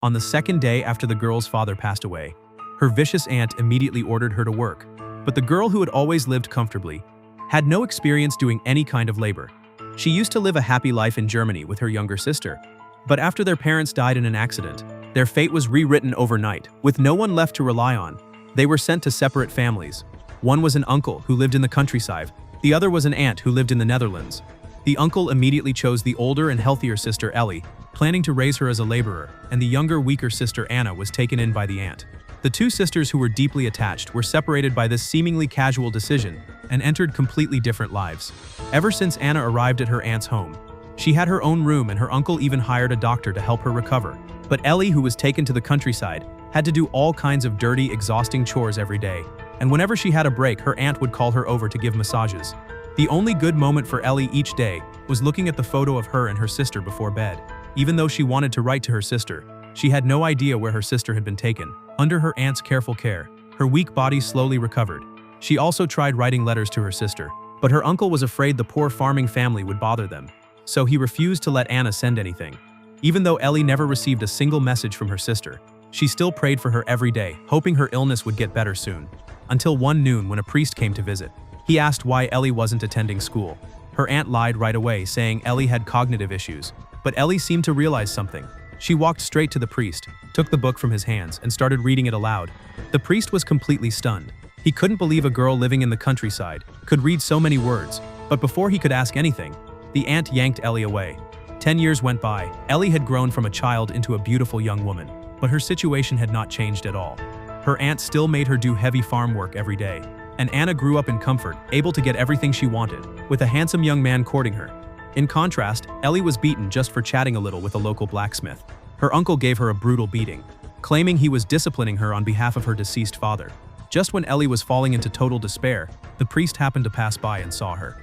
On the second day after the girl's father passed away, her vicious aunt immediately ordered her to work. But the girl, who had always lived comfortably, had no experience doing any kind of labor. She used to live a happy life in Germany with her younger sister. But after their parents died in an accident, their fate was rewritten overnight. With no one left to rely on, they were sent to separate families. One was an uncle who lived in the countryside. The other was an aunt who lived in the Netherlands. The uncle immediately chose the older and healthier sister Ellie, planning to raise her as a laborer, and the younger, weaker sister Anna was taken in by the aunt. The two sisters, who were deeply attached, were separated by this seemingly casual decision and entered completely different lives. Ever since Anna arrived at her aunt's home, she had her own room, and her uncle even hired a doctor to help her recover. But Ellie, who was taken to the countryside, had to do all kinds of dirty, exhausting chores every day, and whenever she had a break, her aunt would call her over to give massages. The only good moment for Ellie each day was looking at the photo of her and her sister before bed. Even though she wanted to write to her sister, she had no idea where her sister had been taken. Under her aunt's careful care, her weak body slowly recovered. She also tried writing letters to her sister, but her uncle was afraid the poor farming family would bother them, so he refused to let Anna send anything. Even though Ellie never received a single message from her sister, she still prayed for her every day, hoping her illness would get better soon. Until one noon, when a priest came to visit. He asked why Ellie wasn't attending school. Her aunt lied right away, saying Ellie had cognitive issues. But Ellie seemed to realize something. She walked straight to the priest, took the book from his hands, and started reading it aloud. The priest was completely stunned. He couldn't believe a girl living in the countryside could read so many words. But before he could ask anything, the aunt yanked Ellie away. 10 years went by. Ellie had grown from a child into a beautiful young woman, but her situation had not changed at all. Her aunt still made her do heavy farm work every day, and Anna grew up in comfort, able to get everything she wanted, with a handsome young man courting her. In contrast, Ellie was beaten just for chatting a little with a local blacksmith. Her uncle gave her a brutal beating, claiming he was disciplining her on behalf of her deceased father. Just when Ellie was falling into total despair, the priest happened to pass by and saw her.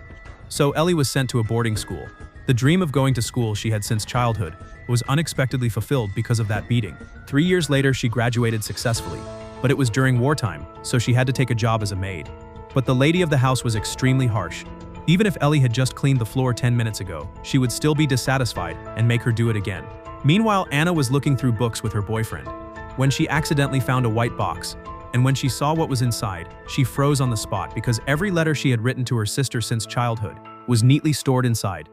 So Ellie was sent to a boarding school. The dream of going to school she had since childhood was unexpectedly fulfilled because of that beating. 3 years later, she graduated successfully, but it was during wartime, so she had to take a job as a maid. But the lady of the house was extremely harsh. Even if Ellie had just cleaned the floor 10 minutes ago, she would still be dissatisfied and make her do it again. Meanwhile, Anna was looking through books with her boyfriend when she accidentally found a white box, and when she saw what was inside, she froze on the spot because every letter she had written to her sister since childhood was neatly stored inside.